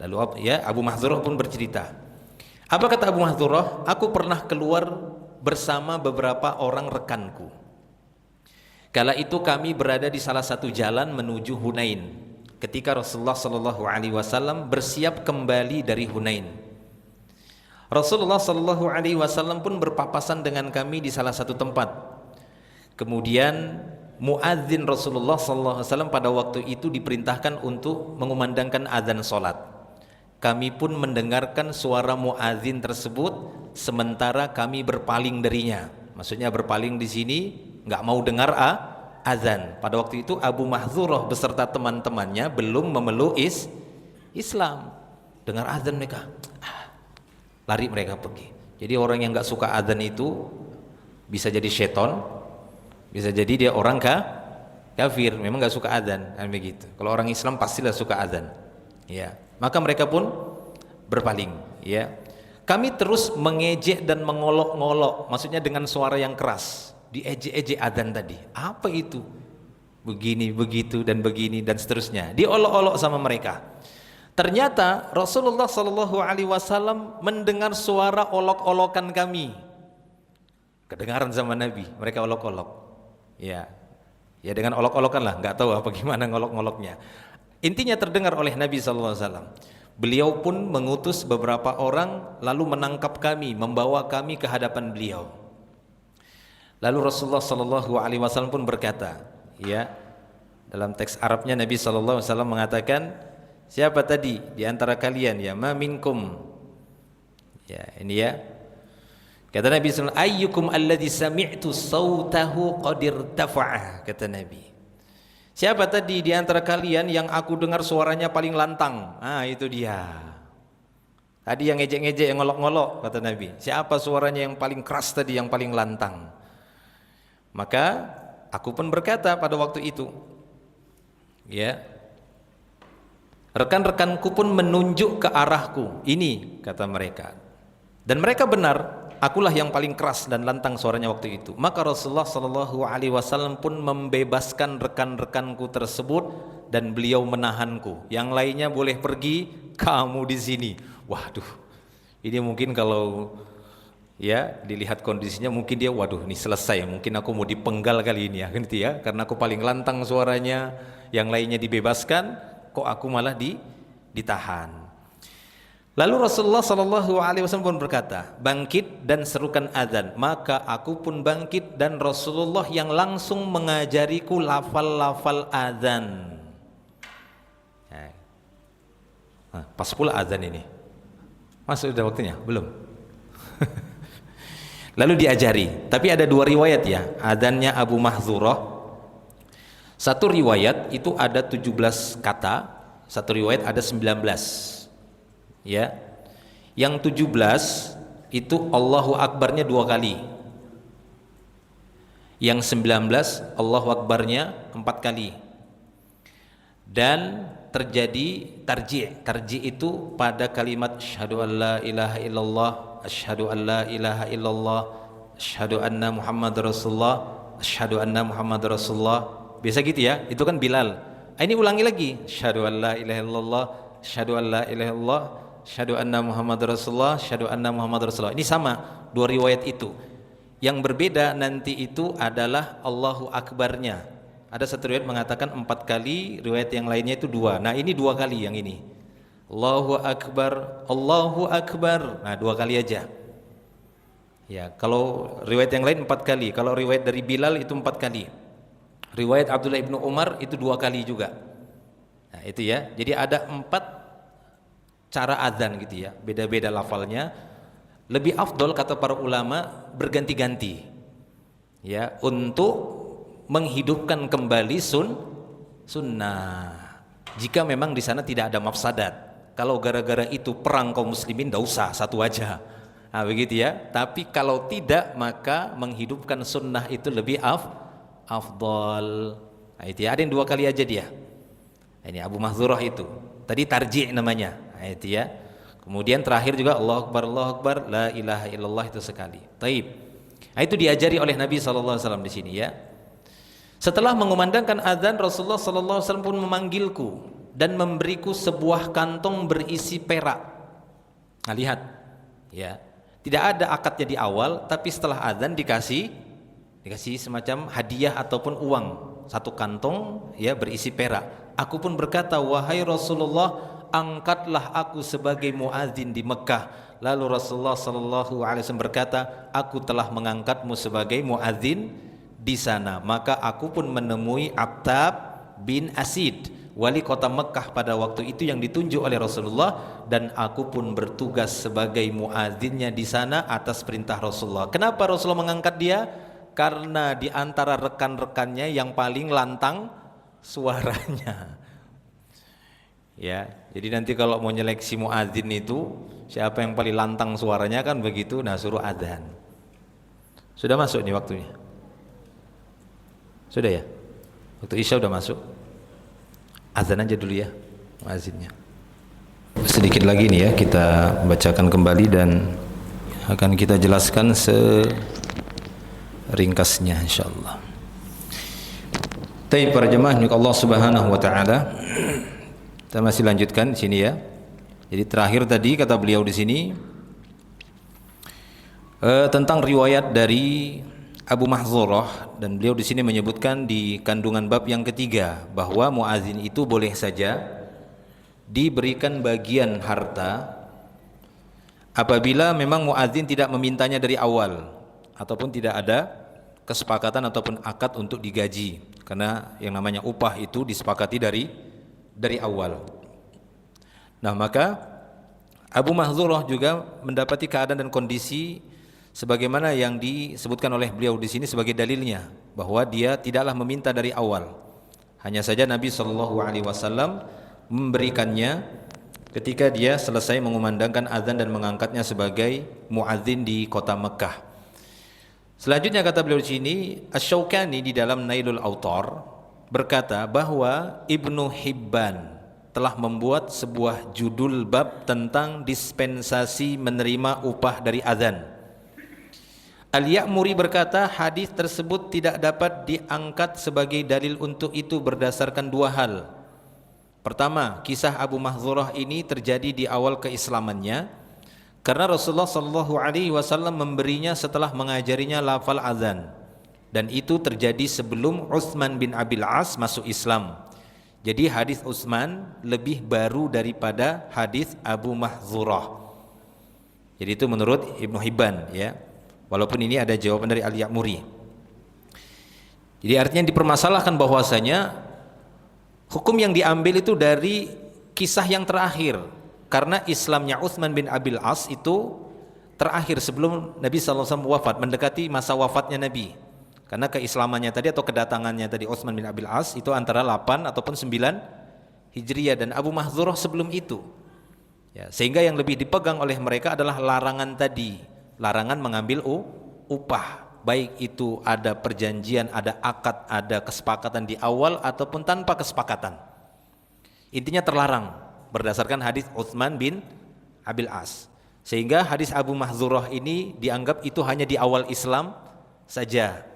Lalu ya Abu Mahdzurah pun bercerita. Apa kata Abu Mahdzurah? Aku pernah keluar bersama beberapa orang rekanku. Kala itu kami berada di salah satu jalan menuju Hunain, ketika Rasulullah Shallallahu Alaihi Wasallam bersiap kembali dari Hunain. Rasulullah Shallallahu Alaihi Wasallam pun berpapasan dengan kami di salah satu tempat. Kemudian muadzin Rasulullah SAW pada waktu itu diperintahkan untuk mengumandangkan azan solat. Kami pun mendengarkan suara muadzin tersebut sementara kami berpaling darinya. Maksudnya berpaling di sini nggak mau dengar azan. Pada waktu itu Abu Mahdzurah beserta teman-temannya belum memeluk Islam. Dengar azan mereka, lari mereka pergi. Jadi orang yang nggak suka azan itu bisa jadi seton, bisa jadi dia orang kafir, memang nggak suka azan, kan begitu. Kalau orang Islam pastilah suka azan. Ya, maka mereka pun berpaling. Ya, kami terus mengejek dan mengolok-ngolok, maksudnya dengan suara yang keras. Diejek-ejek adzan tadi. Apa itu? Begini, begitu dan begini dan seterusnya. Diolok-olok sama mereka. Ternyata Rasulullah Shallallahu Alaihi Wasallam mendengar suara olok-olokan kami. Kedengaran sama Nabi. Mereka olok-olok. Ya, ya dengan olok-olokan lah. Nggak tahu apa gimana ngolok-ngoloknya. Intinya terdengar oleh Nabi Shallallahu Alaihi Wasallam. Beliau pun mengutus beberapa orang lalu menangkap kami, membawa kami ke hadapan beliau. Lalu Rasulullah Shallallahu Alaihi Wasallam pun berkata, ya, dalam teks Arabnya Nabi Shallallahu Alaihi Wasallam mengatakan, siapa tadi di antara kalian, ya, ma minkum, ya ini ya, kata Nabi Sallallahu Alaihi Wasallam, ayyukum alladhi sami'tu sautahu qad irtafa'ah, kata Nabi, siapa tadi di antara kalian yang aku dengar suaranya paling lantang? Ah, itu dia. Tadi yang ngejek-ngejek, yang ngolok-ngolok, kata Nabi. Siapa suaranya yang paling keras tadi, yang paling lantang? Maka aku pun berkata pada waktu itu, ya, rekan-rekanku pun menunjuk ke arahku. Ini kata mereka. Dan mereka benar, akulah yang paling keras dan lantang suaranya waktu itu. Maka Rasulullah Shallallahu Alaihi Wasallam pun membebaskan rekan-rekanku tersebut dan beliau menahanku. Yang lainnya boleh pergi, kamu di sini. Waduh, ini mungkin kalau ya dilihat kondisinya mungkin dia, waduh, ini selesai, mungkin aku mau dipenggal kali ini ya, gitu ya, karena aku paling lantang suaranya, yang lainnya dibebaskan, kok aku malah ditahan. Lalu Rasulullah Shallallahu Alaihi Wasallam pun berkata, bangkit dan serukan azan. Maka aku pun bangkit dan Rasulullah yang langsung mengajariku lafal-lafal azan. Pas pula azan ini. Masuk sudah waktunya? Belum? Lalu diajari. Tapi ada dua riwayat ya, azannya Abu Mahdzurah. Satu riwayat itu ada 17 kata, satu riwayat ada 19. Ya, yang 17 itu Allahu Akbarnya 2 kali, yang 19 Allahu Akbarnya 4 kali, dan terjadi tarji itu pada kalimat asyhadu an la ilaha illallah, asyhadu an la ilaha illallah, asyhadu anna Muhammad Rasulullah, asyhadu anna Muhammad Rasulullah. Biasa gitu ya, itu kan Bilal. Ini ulangi lagi, asyhadu an la ilaha illallah, asyhadu an la ilaha illallah, asyhadu anna Muhammad Rasulullah, asyhadu anna Muhammad Rasulullah. Ini sama, dua riwayat itu. Yang berbeda nanti itu adalah Allahu Akbarnya. Ada satu riwayat mengatakan 4 kali, riwayat yang lainnya itu 2. Nah ini 2 kali yang ini. Allahu Akbar, Allahu Akbar. Nah 2 kali aja. Ya, kalau riwayat yang lain 4 kali. Kalau riwayat dari Bilal itu 4 kali. Riwayat Abdullah ibnu Umar itu 2 kali juga. Nah itu ya. Jadi ada 4 cara azan gitu ya. Beda-beda lafalnya. Lebih afdol kata para ulama berganti-ganti. Ya, untuk menghidupkan kembali sunnah. Jika memang di sana tidak ada mafsadat. Kalau gara-gara itu perang kaum muslimin, tidak usah, satu aja. Nah, begitu ya. Tapi kalau tidak, maka menghidupkan sunnah itu lebih afdal. Nah, itu ya. Ada yang 2 kali aja dia. Ini Abu Mahdzurah itu. Tadi tarji' namanya. Nah, itu ya. Kemudian terakhir juga Allahu Akbar, la ilaha illallah itu sekali. Taib. Nah, itu diajari oleh Nabi SAW di sini ya. Setelah mengumandangkan azan, Rasulullah SAW pun memanggilku dan memberiku sebuah kantong berisi perak. Nah lihat, ya, tidak ada akadnya di awal, tapi setelah azan dikasih semacam hadiah ataupun uang, 1 kantong ya berisi perak. Aku pun berkata, wahai Rasulullah, angkatlah aku sebagai muadzin di Mekah. Lalu Rasulullah SAW berkata, aku telah mengangkatmu sebagai muadzin di sana. Maka aku pun menemui Attab bin Asid, wali kota Mekah pada waktu itu yang ditunjuk oleh Rasulullah, dan aku pun bertugas sebagai muadzinnya di sana atas perintah Rasulullah. Kenapa Rasulullah mengangkat dia? Karena di antara rekan-rekannya yang paling lantang suaranya. Ya, jadi nanti kalau mau nyeleksi muadzin itu siapa yang paling lantang suaranya kan begitu, nah suruh adzan. Sudah masuk nih waktunya? Sudah ya? Waktu Isya udah masuk. Adzan aja dulu ya muadzinnya. Sedikit lagi nih ya kita bacakan kembali dan akan kita jelaskan seringkasnya insyaallah. Baik para jemaah Allah Subhanahu wa taala. Kita masih lanjutkan di sini ya. Jadi terakhir tadi kata beliau di sini tentang riwayat dari Abu Mahdzurah, dan beliau di sini menyebutkan di kandungan bab yang ketiga bahwa muadzin itu boleh saja diberikan bagian harta apabila memang muadzin tidak memintanya dari awal ataupun tidak ada kesepakatan ataupun akad untuk digaji, karena yang namanya upah itu disepakati dari awal. Nah, maka Abu Mahdzurah juga mendapati keadaan dan kondisi sebagaimana yang disebutkan oleh beliau di sini sebagai dalilnya bahwa dia tidaklah meminta dari awal. Hanya saja Nabi SAW memberikannya ketika dia selesai mengumandangkan azan dan mengangkatnya sebagai muadzin di kota Mekah. Selanjutnya kata beliau di sini, Asy-Syaukani di dalam Nailul Autar berkata bahwa Ibnu Hibban telah membuat sebuah judul bab tentang dispensasi menerima upah dari azan. Al-Ya'muri berkata hadis tersebut tidak dapat diangkat sebagai dalil untuk itu berdasarkan dua hal. Pertama, kisah Abu Mahdzurah ini terjadi di awal keislamannya karena Rasulullah SAW memberinya setelah mengajarinya lafal azan. Dan itu terjadi sebelum Utsman bin Abil As masuk Islam. Jadi hadis Utsman lebih baru daripada hadis Abu Mahdzurah. Jadi itu menurut Ibnu Hibban ya. Walaupun ini ada jawaban dari Al-Ya'muri. Jadi artinya dipermasalahkan bahwasanya hukum yang diambil itu dari kisah yang terakhir. Karena Islamnya Utsman bin Abil As itu terakhir sebelum Nabi SAW wafat, mendekati masa wafatnya Nabi. Karena keislamannya tadi atau kedatangannya tadi Utsman bin Abil As itu antara 8 ataupun 9 Hijriah dan Abu Mahdzurah sebelum itu. Ya, sehingga yang lebih dipegang oleh mereka adalah larangan tadi, larangan mengambil upah, baik itu ada perjanjian, ada akad, ada kesepakatan di awal ataupun tanpa kesepakatan. Intinya terlarang berdasarkan hadis Utsman bin Abil As. Sehingga hadis Abu Mahdzurah ini dianggap itu hanya di awal Islam saja.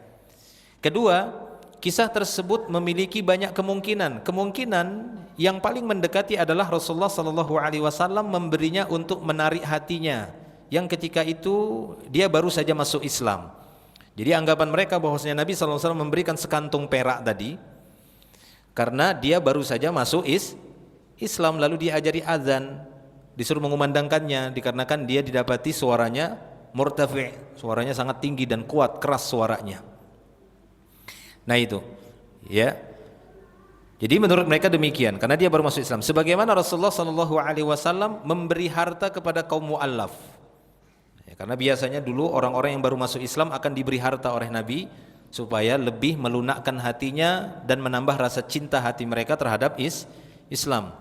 Kedua, kisah tersebut memiliki banyak kemungkinan. Kemungkinan yang paling mendekati adalah Rasulullah SAW memberinya untuk menarik hatinya, yang ketika itu dia baru saja masuk Islam. Jadi anggapan mereka bahwasanya Nabi SAW memberikan sekantung perak tadi karena dia baru saja masuk Islam, lalu diajari azan, disuruh mengumandangkannya dikarenakan dia didapati suaranya murtafi', suaranya sangat tinggi dan kuat, keras suaranya. Nah itu ya. Jadi menurut mereka demikian karena dia baru masuk Islam. Sebagaimana Rasulullah SAW memberi harta kepada kaum mu'allaf ya, karena biasanya dulu orang-orang yang baru masuk Islam akan diberi harta oleh Nabi supaya lebih melunakkan hatinya dan menambah rasa cinta hati mereka terhadap Islam.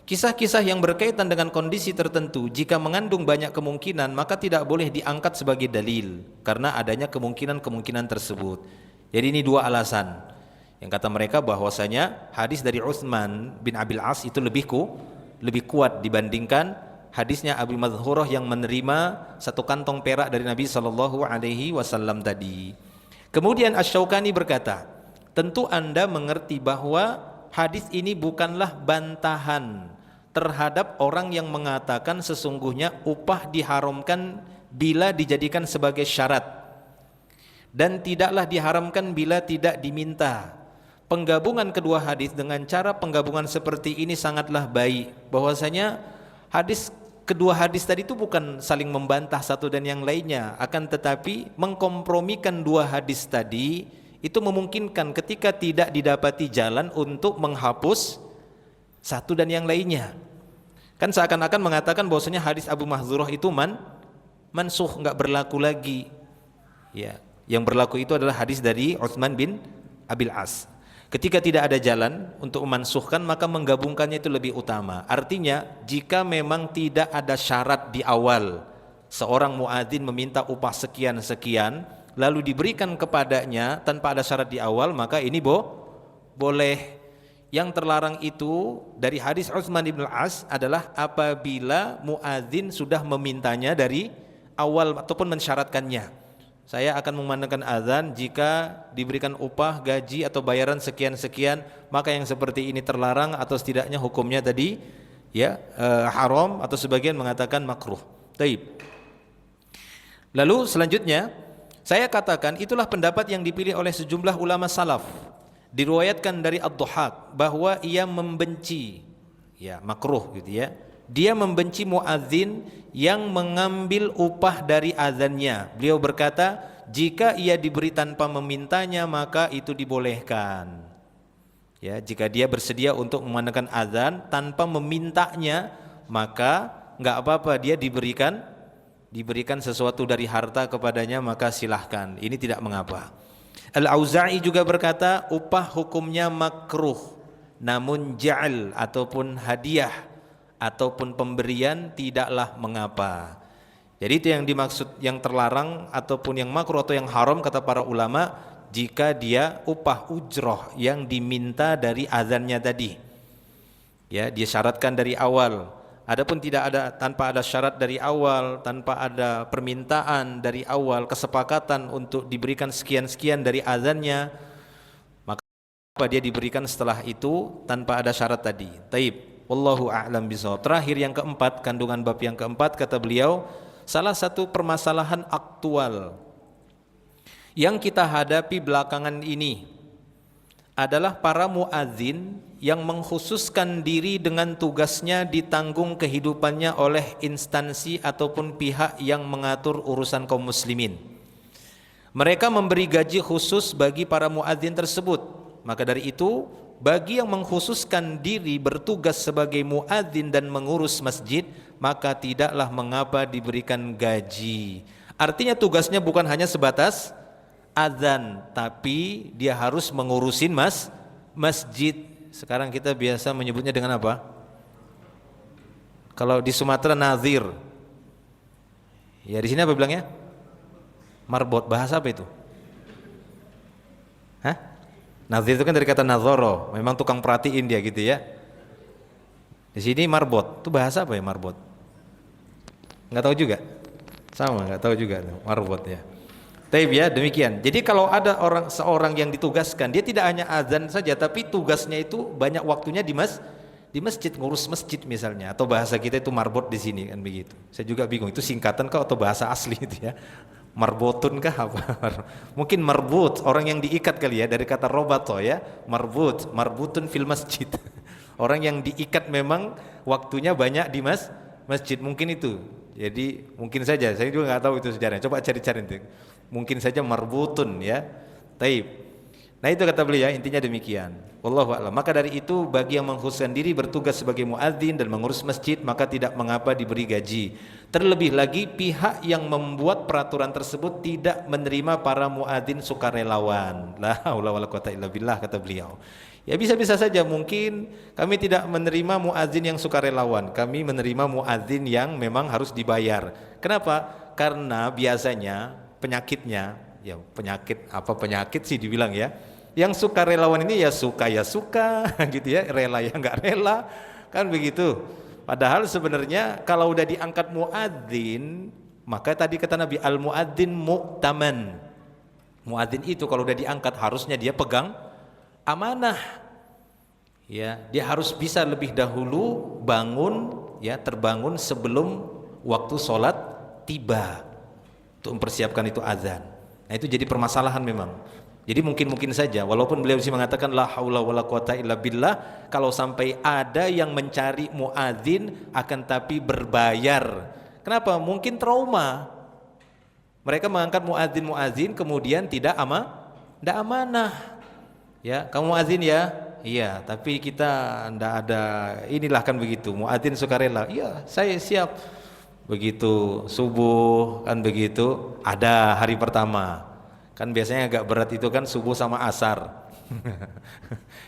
Kisah-kisah yang berkaitan dengan kondisi tertentu jika mengandung banyak kemungkinan maka tidak boleh diangkat sebagai dalil karena adanya kemungkinan-kemungkinan tersebut. Jadi ini dua alasan yang kata mereka bahwasanya hadis dari Utsman bin Abil As itu lebih kuat dibandingkan hadisnya Abu Mahdzurah yang menerima satu kantong perak dari Nabi SAW tadi. Kemudian Asy-Syaukani berkata, tentu Anda mengerti bahwa hadis ini bukanlah bantahan terhadap orang yang mengatakan sesungguhnya upah diharamkan bila dijadikan sebagai syarat dan tidaklah diharamkan bila tidak diminta. Penggabungan kedua hadis dengan cara penggabungan seperti ini sangatlah baik. Bahwasanya kedua hadis tadi itu bukan saling membantah satu dan yang lainnya, akan tetapi mengkompromikan dua hadis tadi itu memungkinkan ketika tidak didapati jalan untuk menghapus satu dan yang lainnya. Kan seakan-akan mengatakan bahwasanya hadis Abu Mahdzurah itu mansukh, enggak berlaku lagi. Ya. Yang berlaku itu adalah hadis dari Utsman bin Abil As. Ketika tidak ada jalan untuk memansuhkan, maka menggabungkannya itu lebih utama. Artinya jika memang tidak ada syarat di awal, seorang muadzin meminta upah sekian-sekian lalu diberikan kepadanya tanpa ada syarat di awal, maka ini boleh. Yang terlarang itu dari hadis Utsman bin Al-As adalah apabila muadzin sudah memintanya dari awal ataupun mensyaratkannya. Saya akan memandangkan azan jika diberikan upah, gaji atau bayaran sekian-sekian, maka yang seperti ini terlarang atau setidaknya hukumnya tadi ya haram atau sebagian mengatakan makruh. Baik. Lalu selanjutnya saya katakan itulah pendapat yang dipilih oleh sejumlah ulama salaf. Diriwayatkan dari Ad-Dhahhak bahwa ia membenci ya makruh gitu ya. Dia membenci muadzin yang mengambil upah dari azannya. Beliau berkata, jika ia diberi tanpa memintanya maka itu dibolehkan. Ya, jika dia bersedia untuk memandangkan azan tanpa memintanya, maka enggak apa-apa, dia diberikan sesuatu dari harta kepadanya, maka silahkan. Ini tidak mengapa. Al-Auza'i juga berkata, upah hukumnya makruh, namun ja'al ataupun hadiah ataupun pemberian tidaklah mengapa. Jadi itu yang dimaksud yang terlarang ataupun yang makruh atau yang haram kata para ulama, jika dia upah ujroh yang diminta dari azannya tadi. Ya, dia syaratkan dari awal. Adapun tidak ada, tanpa ada syarat dari awal, tanpa ada permintaan dari awal, kesepakatan untuk diberikan sekian-sekian dari azannya, maka dia diberikan setelah itu tanpa ada syarat tadi. Taib, wallahu a'lam bishawab. Terakhir yang keempat, kandungan bab yang keempat, kata beliau, salah satu permasalahan aktual yang kita hadapi belakangan ini adalah para muadzin yang mengkhususkan diri dengan tugasnya ditanggung kehidupannya oleh instansi ataupun pihak yang mengatur urusan kaum muslimin. Mereka memberi gaji khusus bagi para muadzin tersebut. Maka dari itu, bagi yang mengkhususkan diri bertugas sebagai muadzin dan mengurus masjid, maka tidaklah mengapa diberikan gaji. Artinya tugasnya bukan hanya sebatas azan, tapi dia harus mengurusin masjid. Sekarang kita biasa menyebutnya dengan apa? Kalau di Sumatera nazir. Ya di sini apa bilangnya? Marbot. Bahasa apa itu? Hah? Nazir itu kan dari kata nazoro, memang tukang perhatiin dia gitu ya. Di sini marbot. Itu bahasa apa ya marbot? Enggak tahu juga. Sama, enggak tahu juga marbot ya. Taib ya, demikian. Jadi kalau ada seorang yang ditugaskan, dia tidak hanya azan saja, tapi tugasnya itu banyak waktunya di masjid, ngurus masjid misalnya, atau bahasa kita itu marbot di sini kan begitu. Saya juga bingung itu singkatan kah atau bahasa asli itu ya. Marbotun kah apa? Mungkin marbut, orang yang diikat kali ya, dari kata robato ya, marbutun fil masjid. Orang yang diikat memang waktunya banyak di masjid, mungkin itu. Jadi mungkin saja, saya juga nggak tahu itu sejarahnya. Coba cari-cari nanti. Mungkin saja marbutun ya. Taib. Nah itu kata beliau, intinya demikian. Wallahu a'lam. Maka dari itu bagi yang mengkhususkan diri bertugas sebagai muadzin dan mengurus masjid, maka tidak mengapa diberi gaji. Terlebih lagi pihak yang membuat peraturan tersebut tidak menerima para muadzin sukarelawan. La haula wala quwata illa billah, kata beliau. Ya bisa-bisa saja mungkin kami tidak menerima muadzin yang sukarelawan. Kami menerima muadzin yang memang harus dibayar. Kenapa? Karena biasanya penyakitnya, ya penyakit sih dibilang ya. Yang sukarelawan ini ya suka gitu ya, rela ya enggak rela, kan begitu. Padahal sebenarnya kalau udah diangkat muadzin, maka tadi kata Nabi al-muadzin mu'taman. Muadzin itu kalau udah diangkat harusnya dia pegang amanah. Ya, dia harus bisa lebih dahulu terbangun sebelum waktu sholat tiba untuk mempersiapkan itu azan. Nah itu jadi permasalahan memang. Jadi mungkin saja walaupun beliau masih mengatakan la haula wala quwata illa billah, kalau sampai ada yang mencari muadzin akan tapi berbayar. Kenapa? Mungkin trauma. Mereka mengangkat muadzin kemudian tidak amanah. Ya, kamu muadzin ya? Iya, tapi kita enggak ada inilah kan begitu. Muadzin sukarela. Iya, saya siap. Begitu subuh kan begitu, ada hari pertama. Kan biasanya agak berat itu kan subuh sama asar.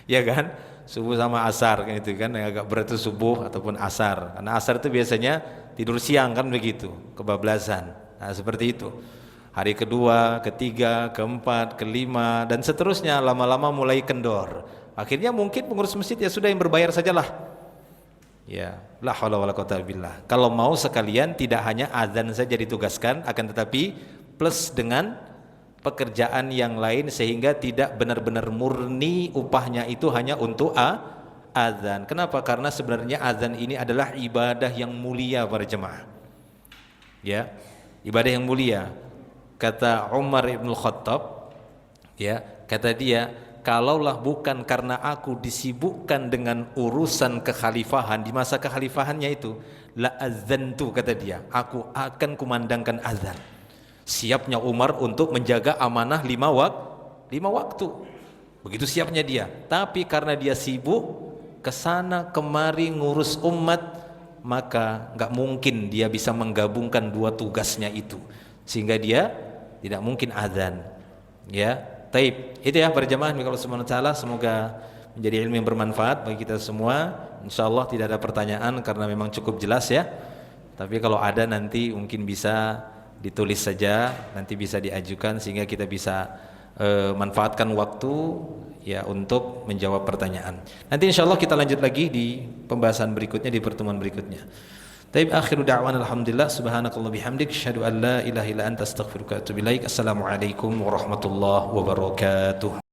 Ya kan? Subuh sama asar kan itu kan yang agak berat itu subuh ataupun asar. Karena asar itu biasanya tidur siang kan begitu, kebablasan. Nah, seperti itu. Hari kedua, ketiga, keempat, kelima dan seterusnya lama-lama mulai kendor. Akhirnya mungkin pengurus masjid ya sudah yang berbayar sajalah. Ya, la haula wala quwata billah. Kalau mau sekalian tidak hanya azan saja ditugaskan, akan tetapi plus dengan pekerjaan yang lain sehingga tidak benar-benar murni upahnya itu hanya untuk azan. Kenapa? Karena sebenarnya azan ini adalah ibadah yang mulia para jemaah. Ya, ibadah yang mulia. Kata Umar ibn Khattab, ya, kata dia, kalaulah bukan karena aku disibukkan dengan urusan kekhalifahan di masa kekhalifahannya itu, la azantu, kata dia, aku akan kumandangkan azan. Siapnya Umar untuk menjaga amanah lima waktu. Begitu siapnya dia. Tapi karena dia sibuk kesana kemari ngurus umat, maka nggak mungkin dia bisa menggabungkan dua tugasnya itu, sehingga dia tidak mungkin azan. Ya, taib. Itu ya para jemaah, kalau subhanahu wa ta'ala semoga menjadi ilmu yang bermanfaat bagi kita semua. Insyaallah tidak ada pertanyaan karena memang cukup jelas ya. Tapi kalau ada nanti mungkin bisa ditulis saja, nanti bisa diajukan sehingga kita bisa manfaatkan waktu ya untuk menjawab pertanyaan. Nanti insyaallah kita lanjut lagi di pembahasan berikutnya, di pertemuan berikutnya. Taib, akhiru da'wana alhamdulillah, subhanakallah bihamdik, asyhadu an la ilaha illa anta astaghfiruka wa atubu ilaik. Assalamualaikum warahmatullahi wabarakatuh.